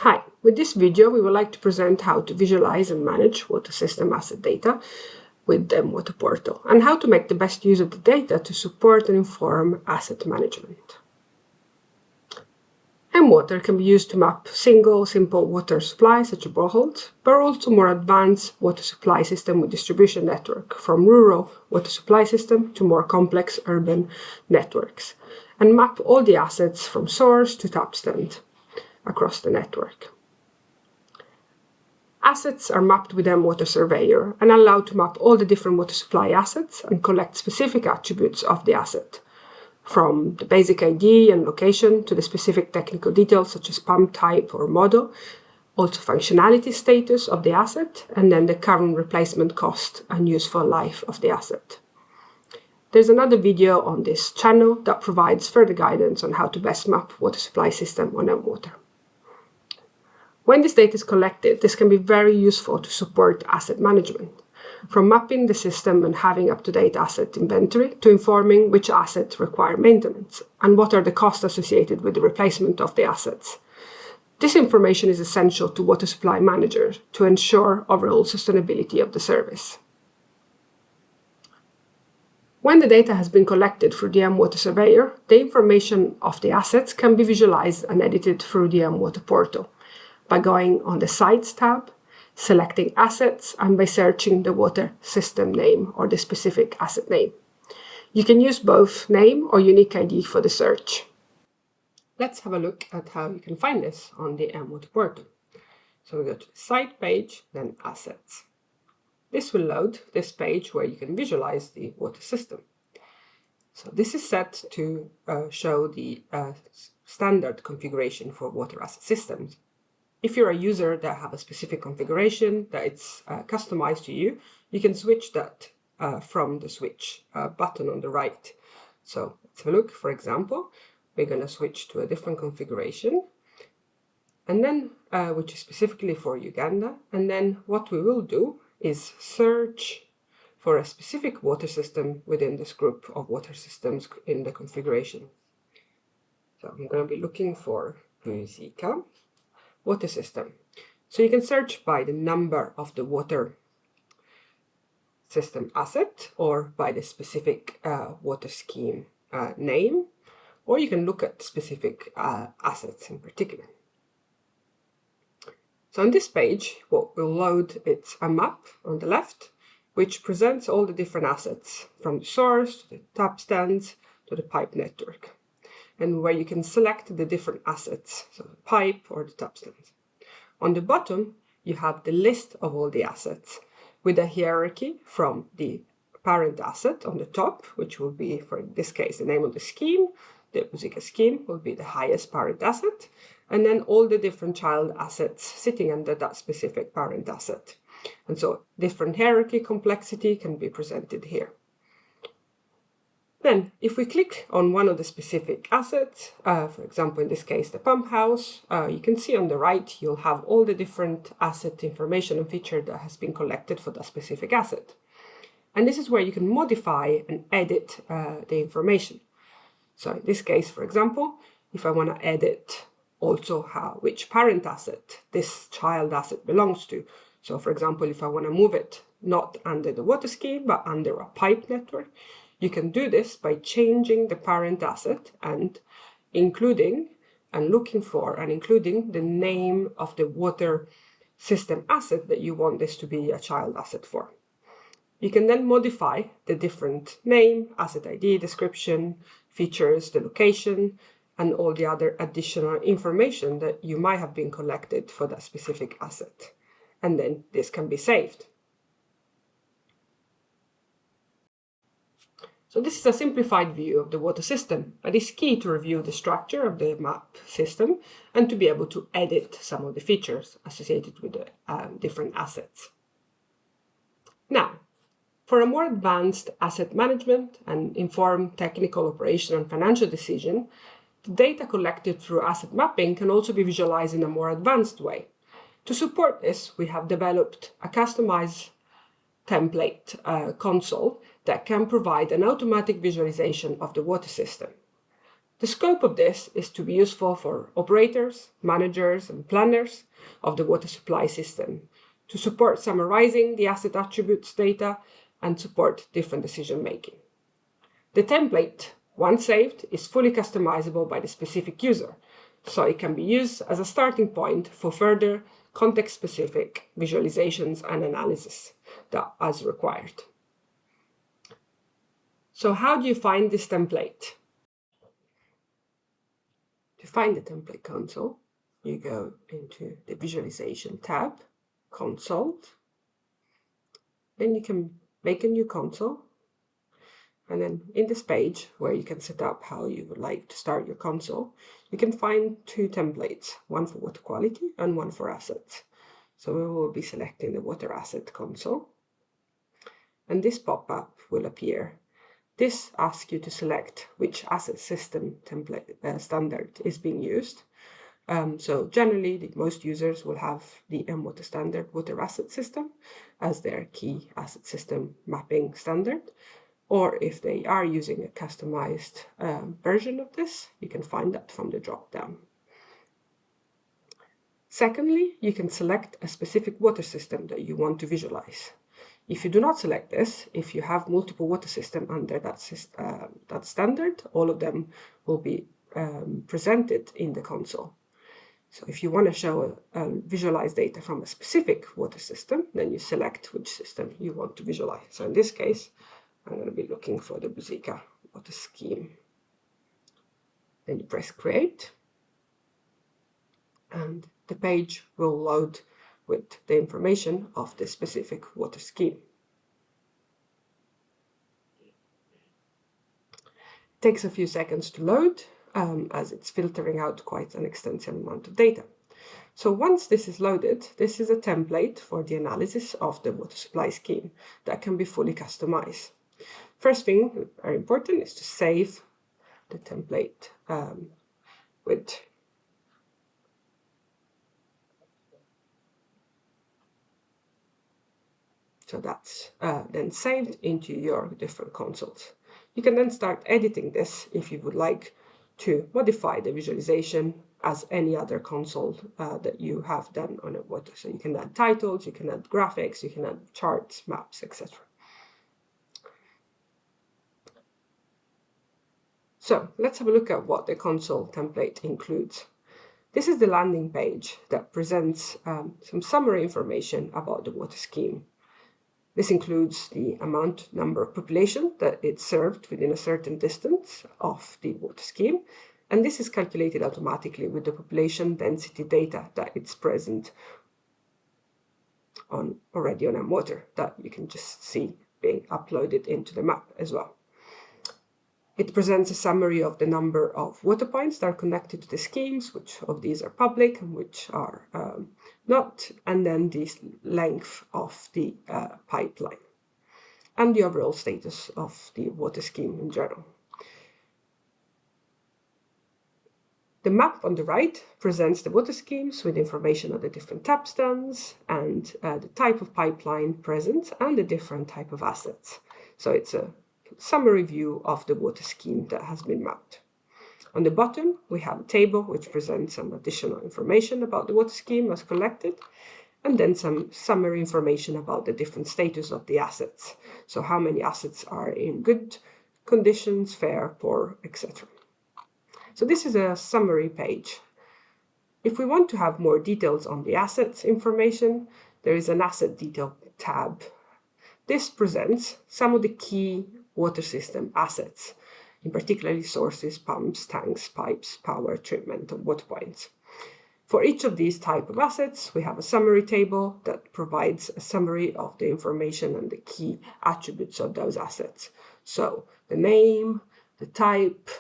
Hi, with this video we would like to present how to visualize and manage water system asset data with the mWater portal and how to make the best use of the data to support and inform asset management. mWater can be used to map simple water supplies such as boreholes, but also more advanced water supply system with distribution network, from rural water supply system to more complex urban networks, and map all the assets from source to tap stand across the network. Assets are mapped with mWater Surveyor and allowed to map all the different water supply assets and collect specific attributes of the asset, from the basic ID and location to the specific technical details such as pump type or model, also functionality status of the asset, and then the current replacement cost and useful life of the asset. There's another video on this channel that provides further guidance on how to best map water supply system on mWater. When this data is collected, this can be very useful to support asset management, from mapping the system and having up-to-date asset inventory to informing which assets require maintenance and what are the costs associated with the replacement of the assets. This information is essential to water supply managers to ensure overall sustainability of the service. When the data has been collected through the mWater Surveyor, the information of the assets can be visualized and edited through the mWater portal by going on the Sites tab, selecting Assets, and by searching the water system name or the specific asset name. You can use both name or unique ID for the search. Let's have a look at how you can find this on the mWater portal. So we go to the Site page, then Assets. This will load this page where you can visualize the water system. So this is set to show the standard configuration for water asset systems. If you're a user that have a specific configuration that it's customized to you, you can switch that from the switch button on the right. So let's have a look. For example, we're going to switch to a different configuration, and then which is specifically for Uganda. And then what we will do is search for a specific water system within this group of water systems in the configuration. So I'm going to be looking for Busika water system. So you can search by the number of the water system asset or by the specific water scheme name, or you can look at specific assets in particular. So on this page, what we'll load is a map on the left, which presents all the different assets from the source to the tap stands to the pipe network, and where you can select the different assets, so the pipe or the tap stands. On the bottom, you have the list of all the assets with a hierarchy from the parent asset on the top, which will be, for in this case, the name of the scheme. The Busika scheme will be the highest parent asset, and then all the different child assets sitting under that specific parent asset. And so different hierarchy complexity can be presented here. Then, if we click on one of the specific assets, for example, in this case, the pump house, you can see on the right, you'll have all the different asset information and feature that has been collected for that specific asset. And this is where you can modify and edit the information. So in this case, for example, if I want to edit also which parent asset this child asset belongs to. So for example, if I want to move it not under the water scheme, but under a pipe network, you can do this by changing the parent asset and including the name of the water system asset that you want this to be a child asset for. You can then modify the different name, asset ID, description, features, the location, and all the other additional information that you might have been collected for that specific asset. And then this can be saved. So this is a simplified view of the water system, but it's key to review the structure of the map system and to be able to edit some of the features associated with the different assets. Now, for a more advanced asset management and informed technical, operational, and financial decision, the data collected through asset mapping can also be visualized in a more advanced way. To support this, we have developed a customized template console that can provide an automatic visualization of the water system. The scope of this is to be useful for operators, managers, and planners of the water supply system to support summarizing the asset attributes data and support different decision making. The template, once saved, is fully customizable by the specific user, so it can be used as a starting point for further context-specific visualizations and analysis as required. So how do you find this template? To find the template console, you go into the Visualization tab, Console. Then you can make a new console. And then in this page, where you can set up how you would like to start your console, you can find two templates, one for water quality and one for assets. So we will be selecting the water asset console. And this pop-up will appear. This asks you to select which asset system template standard is being used. So generally, most users will have the mWater standard water asset system as their key asset system mapping standard. Or if they are using a customized version of this, you can find that from the drop-down. Secondly, you can select a specific water system that you want to visualize. If you do not select this, if you have multiple water systems under that standard, all of them will be presented in the console. So if you want to show visualize data from a specific water system, then you select which system you want to visualize. So in this case, I'm going to be looking for the Buzika water scheme. Then you press Create, and the page will load with the information of the specific water scheme. It takes a few seconds to load, as it's filtering out quite an extensive amount of data. So once this is loaded, this is a template for the analysis of the water supply scheme that can be fully customized. First thing, very important, is to save the template with so that's then saved into your different consoles. You can then start editing this if you would like to modify the visualization as any other console that you have done on a water. So you can add titles, you can add graphics, you can add charts, maps, etc. So let's have a look at what the console template includes. This is the landing page that presents some summary information about the water scheme. This includes the number of population that it's served within a certain distance of the water scheme, and this is calculated automatically with the population density data that it's present already on mWater that you can just see being uploaded into the map as well. It presents a summary of the number of water points that are connected to the schemes, which of these are public and which are not, and then the length of the pipeline, and the overall status of the water scheme in general. The map on the right presents the water schemes with information on the different tap stands and the type of pipeline present and the different type of assets. So it's a summary view of the water scheme that has been mapped. On the bottom, we have a table which presents some additional information about the water scheme as collected, and then some summary information about the different status of the assets. So how many assets are in good conditions, fair, poor, etc. So this is a summary page. If we want to have more details on the assets information, there is an asset detail tab. This presents some of the key water system assets, in particular sources, pumps, tanks, pipes, power, treatment, and water points. For each of these type of assets, we have a summary table that provides a summary of the information and the key attributes of those assets. So the name, the type,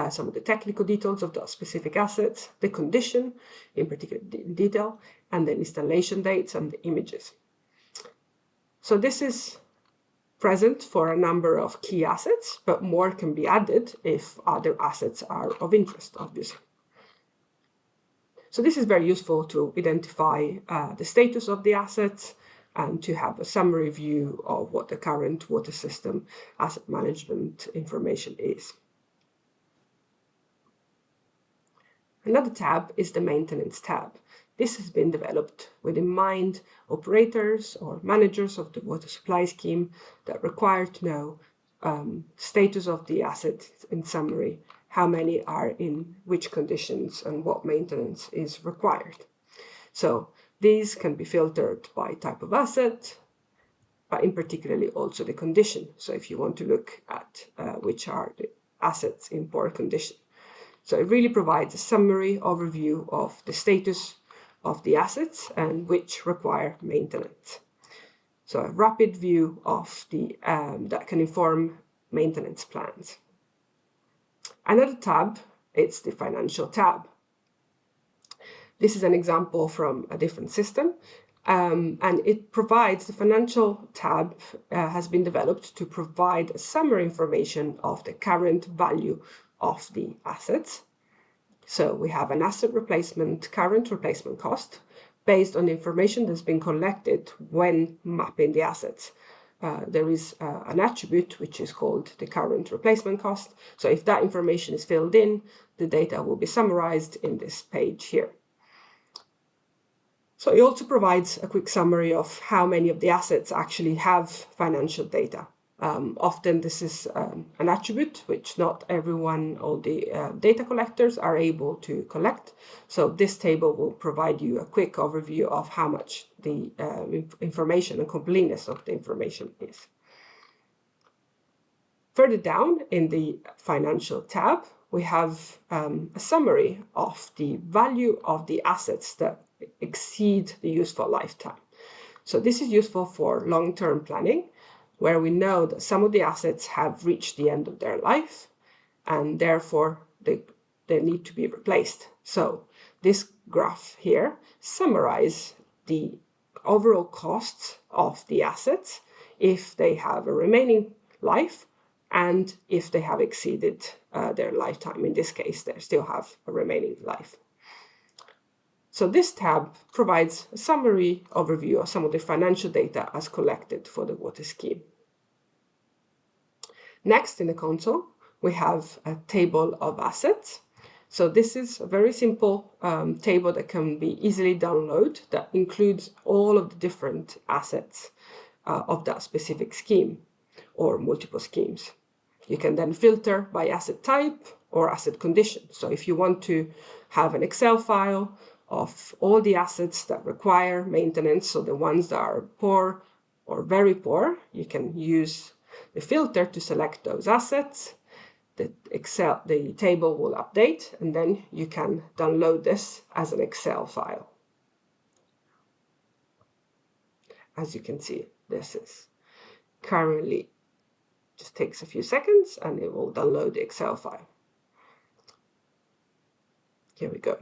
some of the technical details of those specific assets, the condition, in particular detail, and the installation dates and the images. So this is present for a number of key assets, but more can be added if other assets are of interest, obviously. So this is very useful to identify the status of the assets and to have a summary view of what the current water system asset management information is. Another tab is the maintenance tab. This has been developed with in mind operators or managers of the water supply scheme that require to know status of the asset, in summary, how many are in which conditions and what maintenance is required. So these can be filtered by type of asset, but in particularly also the condition. So if you want to look at which are the assets in poor condition. So it really provides a summary overview of the status of the assets and which require maintenance. So a rapid view of the that can inform maintenance plans. Another tab, it's the financial tab. This is an example from a different system, and it provides, the financial tab has been developed to provide summary information of the current value of the assets. So we have an asset replacement, current replacement cost, based on the information that's been collected when mapping the assets. There is an attribute which is called the current replacement cost. So if that information is filled in, the data will be summarized in this page here. So it also provides a quick summary of how many of the assets actually have financial data. Often this is an attribute which not everyone, all the data collectors are able to collect. So this table will provide you a quick overview of how much the information and completeness of the information is. Further down in the financial tab, we have a summary of the value of the assets that exceed the useful lifetime. So this is useful for long-term planning, where we know that some of the assets have reached the end of their life and therefore they need to be replaced. So this graph here summarizes the overall costs of the assets if they have a remaining life and if they have exceeded their lifetime. In this case, they still have a remaining life. So this tab provides a summary overview of some of the financial data as collected for the water scheme. Next, in the console, we have a table of assets. So this is a very simple table that can be easily downloaded, that includes all of the different assets of that specific scheme or multiple schemes. You can then filter by asset type or asset condition. So if you want to have an Excel file of all the assets that require maintenance, so the ones that are poor or very poor, you can use the filter to select those assets. The table will update, and then you can download this as an Excel file. As you can see, this is currently just takes a few seconds and it will download the Excel file. Here we go.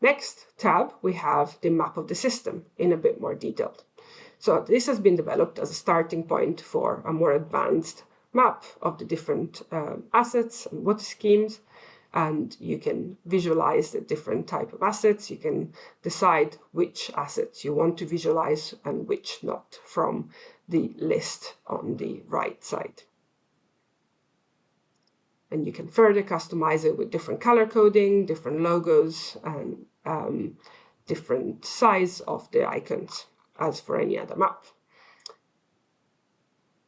Next tab, we have the map of the system in a bit more detail. So this has been developed as a starting point for a more advanced map of the different assets and water schemes, and you can visualize the different type of assets. You can decide which assets you want to visualize and which not from the list on the right side. And you can further customize it with different color coding, different logos, and different size of the icons as for any other map.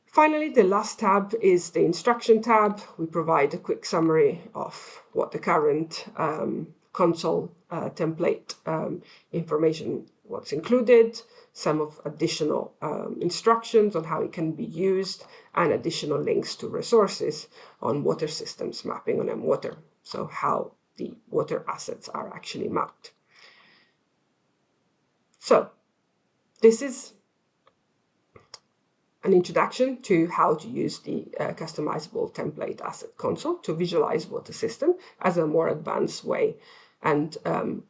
Finally, the last tab is the instruction tab. We provide a quick summary of what the current console template information, what's included, some of additional instructions on how it can be used, and additional links to resources on water systems mapping on mWater, so how the water assets are actually mapped. So this is an introduction to how to use the customizable template asset console to visualize water system as a more advanced way. And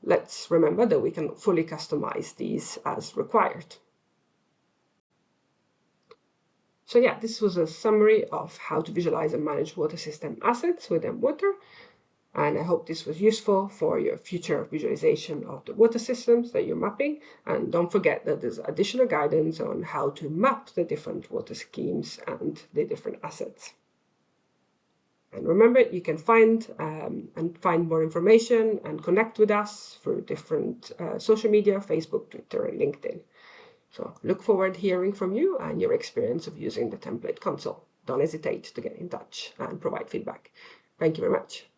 let's remember that we can fully customize these as required. So yeah, this was a summary of how to visualize and manage water system assets with mWater. And I hope this was useful for your future visualization of the water systems that you're mapping. And don't forget that there's additional guidance on how to map the different water schemes and the different assets. And remember, you can find more information and connect with us through different social media, Facebook, Twitter, and LinkedIn. So look forward to hearing from you and your experience of using the template console. Don't hesitate to get in touch and provide feedback. Thank you very much.